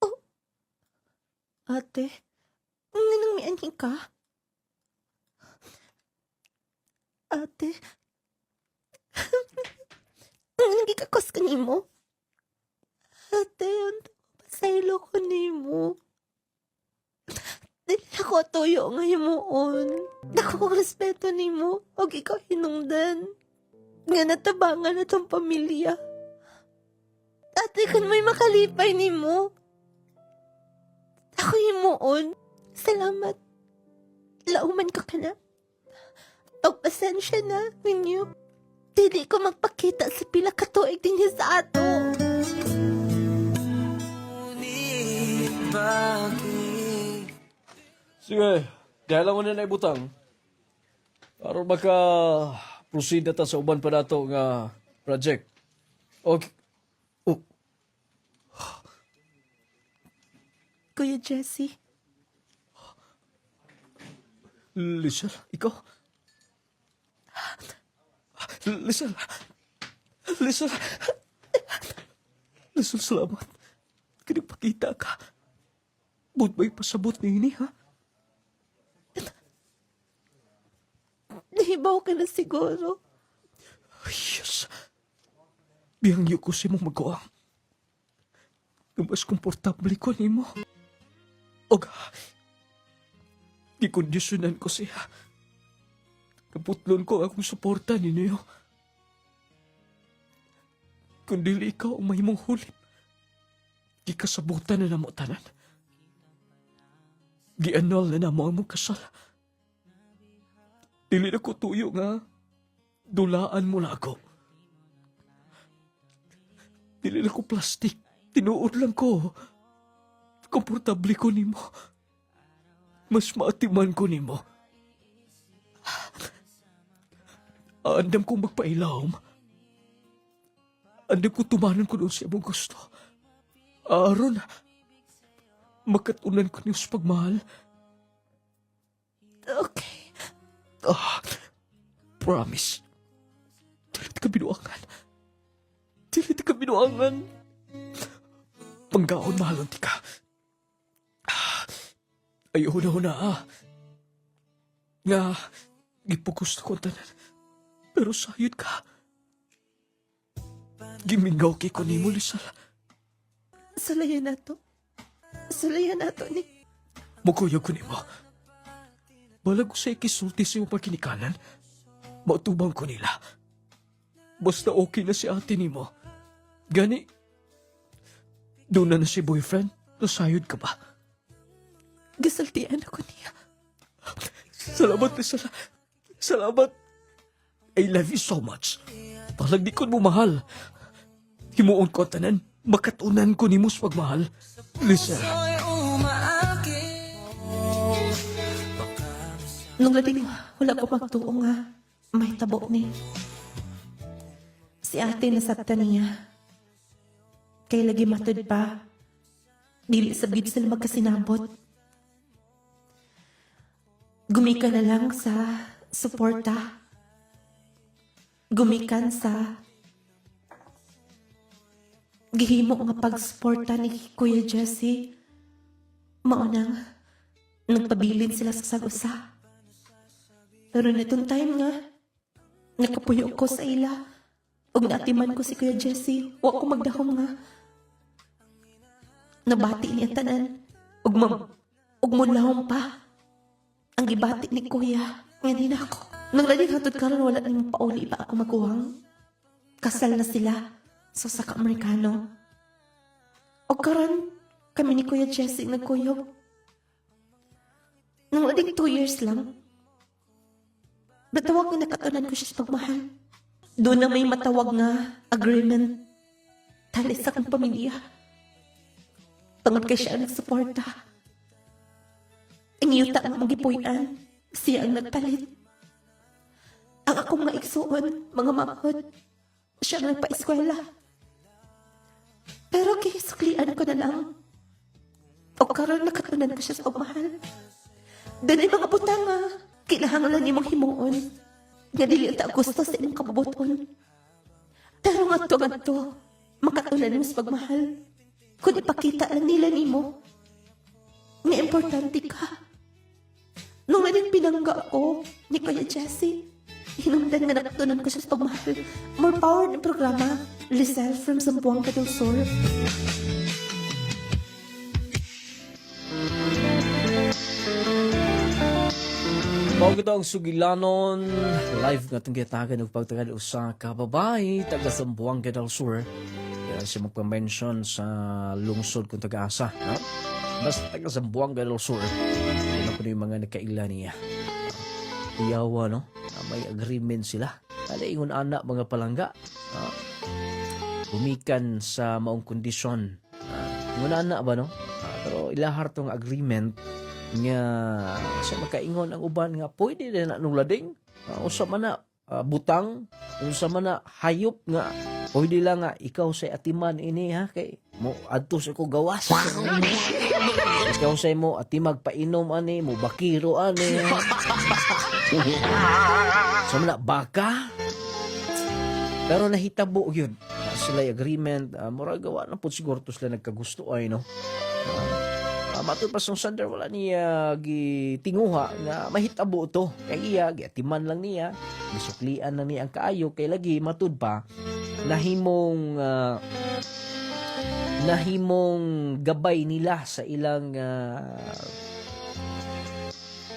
Oh. Ate, nanang may anhi ka? Ate, nagikakos ka nimo? Ate, pasaylo ko nimo. Dili ako tuyo nga himuon. Dako kong respeto nimo. Og ikaw hinungdan. Nga natabangan na tong pamilya. Ate, kung may makalipay nimo. Ako himuon. Salamat. Lauman ka na. Og pasensya na ninyo. Dili ko magpakita sa pila katuig din niya sa ato. Sige, dahil lang mo na naibutang. Para maka-proceed na ta sa uban pa nato nga project. Okay. Oh. Kuya Jesse. Lisel, ikaw? Lisel. Lisel, salamat. Kinagpakita ka. Ba't ba'y pasabot ni ini, ha? Nahibaw ka na siguro. Ay, yes. Biyangyo ko si mong magawa. Mas komportable ko ni mo. Og, gikondisyonan ko siya. Kaputlon ko akong suporta ninyo. Kung dili ikaw ang mahimong hulip, gikasabutan na namo tanan. Gianol na namo ang mong kasal. Dili na ko tuyo nga, dulaan mo na ako. Dili na ko plastic, tinuod lang ko. Komportable ko nimo. Mas maatiman ko nimo. Andam kong magpailawom. Andam kong tumanan ko doon siya mong gusto. Aron, makatunan ko niyo sa pagmahal. Okay. Promise. Dilit ka binuangan. Panggaon mahalon ti ka. Ayaw na. Nga, gipukus na ko tanan. Pero sayod ka. Gimingaw kay ko ni mo, Lisal. Sulayan na to ni. Mukuyag ko ni mo. Balag ko sa ikisulti sa iyong pagkinikanan, mautubang ko nila. Basta okay na si ate ni mo. Gani, doon na si boyfriend, nasayod ka ba? Gasaltian ako niya. Salamat, Lisal. Salamat. I love you so much. Balag di ko mo mahal. Himuon ko tanan, makatunan ko ni mo sa pagmahal. Lisal. Nung lading wala ko magtuo nga, may tabo ni. Si ate nasaktan niya. Kaya lagi matod pa. Dili sabid sila magkasinabot. Gumikan na lang sa suporta. Gumikan sa gihimo nga pagsuporta ni Kuya Jesse. Maunang nagpabilin sila sa sagusa. Pero natong time nga, nakapuyo ko sa ila. Ug naatiman ko si Kuya Jesse, wa ko magdahom nga. Nabati niya tanan, ug mulahom pa. Ang gibati ni Kuya, nganin ako. Nang lading hatod karon wala nang pauli pa ako maguwang. Kasal na sila. sa saka Amerikano. O karon kami ni Kuya Jesse nagkuyog. Nang lading 2 years lang, natawag na nakatunan ko siya sa pagmahal. Doon na may matawag nga agreement tali sa akong pamilya. Tungod kay siya ang nagsuporta. Ang yuta ang magipuyan, siya ang nagpalit. Ang akong mga igsuon, mga mamahod, siya ang nagpa-eskwela. Pero kisuklian ko na lang. O karon nakatunan ko siya sa pagmahal. Doon ay mga butang nga, kinahanglan ni mong himuon. Nga dili ta gusto sa imong kabubuton. Pero nga to, makatunan mo sa pagmahal. Kung ipakita lang nila nimo, nga importante ka. Nung nanin pinangga ko ni Kuya Jesse, hinungdan nga nakatunan ko siya sa pagmahal. More power ng programa, Lizelle from Zamboanga del Sur. Mao kita ang sugilanon live nga itong gitagan ng pagtagad usa ka babae taga Zamboanga del Sur. Kaya siya magpa-mention sa lungsod kung taga-asa. No? Basta taga Zamboanga del Sur. Yan ako na yung mga nagkaila niya. Iyawa, no? May agreement sila. Kala ingon anak mga palangga. Bumikan sa maong kondisyon. Ingon anak ba, no? Pero ilahar tong agreement nga sa makaingon ang uban nga pwede na nung lading usa man na butang unsa man na hayop nga pwede lang nga ikaw sa atiman ini ha kay mo adto sa ko gawas ikaw sa mo atimag painom ani mo bakiro ani sa man na baka pero nahitabo yun sila agreement mura gawa na pud siguro to sila nagkagusto ay no. Matod pa song Sander wala niya gitinguha nga mahitabo to kay iya giatiman lang niya gisuklian lang niya ang kaayo kay lagi matud pa nahimong gabay nila sa ilang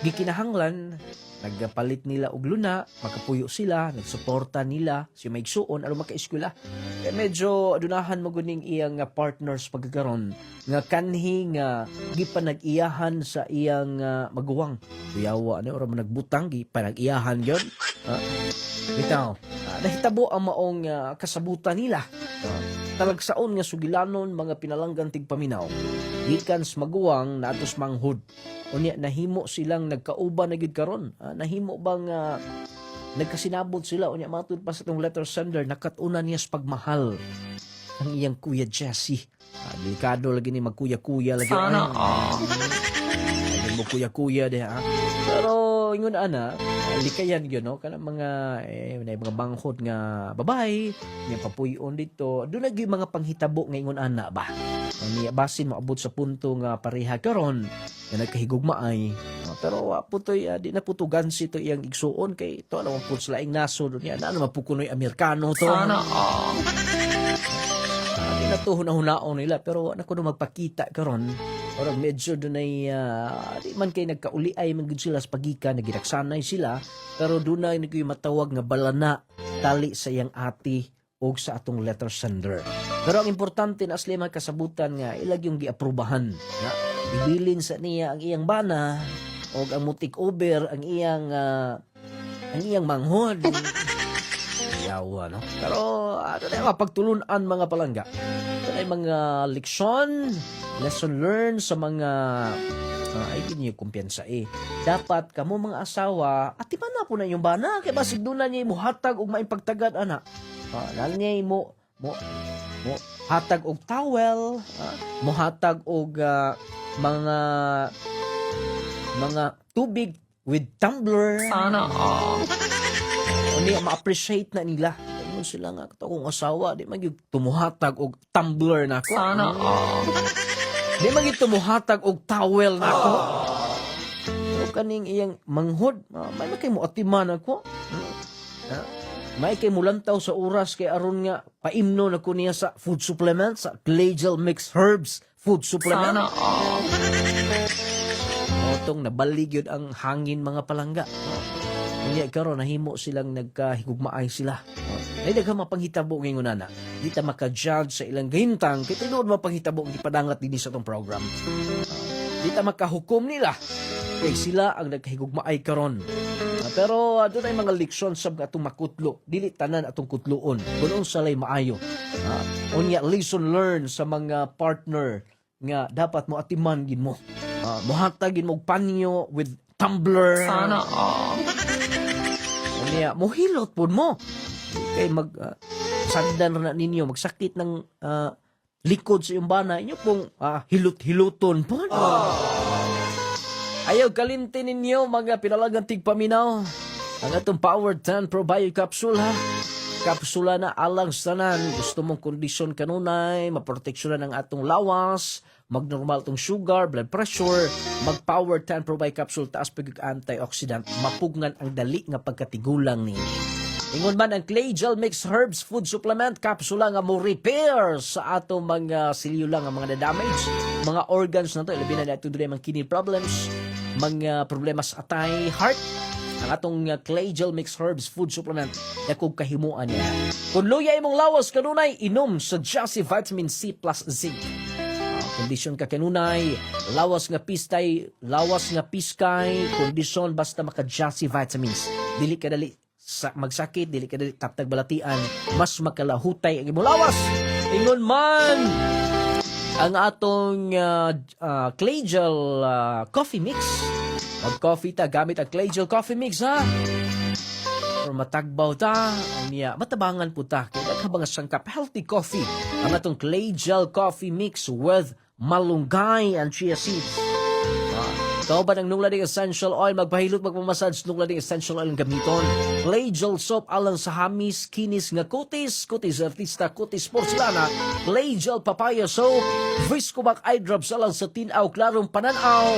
gikinahanglan nagpalit nila og luna makapuyo sila nagsuporta nila si maigsuon aron maka-eskwela kay medyo adunahan mo guning iyang partners pagkakaron nga kanhi nga gipanag-iyahan sa iyang maguwang kuyawa ano ora man nagbutang gipanag-iyahan yon bitaw nahitabo ang maong kasabutan nila talagsaon nga sugilanon mga pinalanggan tigpaminaw gikan sa maguwang naadtos manghud unya nahimo silang nagkauban na gid karon nahimo bang nagkasinabot sila unya matud pa sa tong letter sender nakatuna niya sa pagmahal ang iyang Kuya Jesse delikado lagi ni magkuya-kuya lagi Sana mo kuya-kuya de ha pero ingon ana likayan gyud no kana mga mga banghod nga babae nga papuyon dito do lagi mga panghitabo nga ingon ana ba niya basin maabot sa punto nga pareha karon nga nagkahigugmaay pero putoy di na putugan si to iyang igsuon kay to alam pud sa laing nasod niya na mapukunoy Amerikano to Sana di na to hunahunaon nila pero ana ko magpakita karon orag medyo dunay di man kay nagkauliay man gud sila sa pagikan nagidaksanay sila pero dunay nagkuy matawag nga balana tali sa iyang ati og sa atong letter sender pero ang importante na asli man kasabutan nga ilag yung giaprubahan nga ibilin sa niya ang iyang bana og ang mutik over ang iyang manghod yawa no pero ato na mapagtulunan mga palangga ito ay mga lesson learned sa mga ay hindi niyo kumpiyansa dapat kamo mga asawa atiman na po na yung bana kay basig doon na niya muhatag og maipagtagad ana lalo niya mo hatag og towel muhatag og mga tubig with tumbler Sana Oni ma-appreciate na nila. Ayun sila nga kung asawa, di magyud tumuhatag og tumbler nako. Sana Di magyud tumuhatag og towel nako. Pero kaning iyang manghod, may kay mo atiman ako. May kay mulantaw sa oras kay aron nga paimno na ko niya sa food supplement, sa Glagel Mixed Herbs food supplement. Sana Otong nabalig yun ang hangin mga palangga. Kaya karon nahimo silang nagkahigugmaay sila. Ay daghang mapanghitabo ngayon na. di ta maka-judge sa ilang gahintang kay tinuod mapanghitabo ang gipadangat dinhi sa tong program. Di ta makahukom nila kay sila ang nagkahigugmaay karon. Pero doon ay mga leksyon sa atong makutlo, dili tanan atong kutluon kun unsa lay maayo. Unya lesson learned sa mga partner nga dapat mo atiman gin mo. Mohatag gin mo og panyo with tumbler. Sana all. Unya mohilot pud mo. Kay sagdan na ninyo magsakit ng likod sa iyong bana inyo pong hilot-hiluton po. Ayaw kalimtin ninyo mga pinalagang tigpaminaw. Ang atong Power 10 Probio Capsule ha. Kapsula na alang sanan. Gusto mong kondisyon kanunay, maproteksyonan ang atong lawas, magnormal tong sugar, blood pressure, mag-Power 10 Probio Capsule, taas pagig antioxidant, mapugngan ang dali nga pagkatigulang ninyo. Ingon man ang Clay Gel Mix Herbs Food Supplement, kapsula nga mo repair sa atong mga selula nga mga na-damage, mga organs na to, ilabi na natin doon mga kidney problems, mga problema sa atay, heart, ang atong Clay Gel Mix Herbs Food Supplement, yakog kahimuan niya. Kung luya imong lawas kanunay, inom sa Jassy Vitamin C plus Zinc. Kondisyon ka kanunay, lawas nga pistay, lawas nga piskay, kondisyon basta maka-Jassy Vitamins. Dili ka dali magsakit, dili ka dali taptag balatian, mas makalahutay ang imong lawas. Ingon man ang atong Clay Gel Coffee Mix. Mag-coffee ta gamit ang Clay Gel Coffee Mix ha. Or matagbaw ta, niya matabangan po ta. Kaya habang sangkap healthy coffee. Ang atong Clay Gel Coffee Mix with malunggay and chia seeds. Kauban ang nunglading essential oil, magpahilot magmamassage nunglading essential oil ang gamiton. Clay Gel soap alang sa hamis, kinis nga kutis, kutis artista, kutis porcelana. Clay Gel papaya soap, Viscomac eye drops alang sa tinaw, klarong pananaw.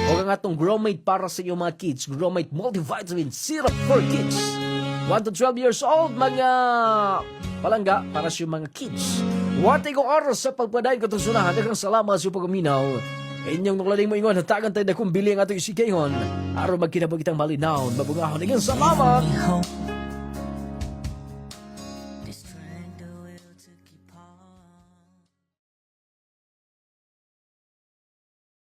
O ang atong Gromate para sa inyong mga kids, Gromate multivitamin syrup for kids. 1 to 12 years old, mga palangga para sa mga kids. Wati kong oras sa pagpadayon katong sunahan. Daghang salamat sa pagaminaw. Inyong nunglaling mo ingon, hatagan tayo na kung bili ang ato isikayhon. Araw magkinabag itang malinaw, mabungahon. Daghang salamat!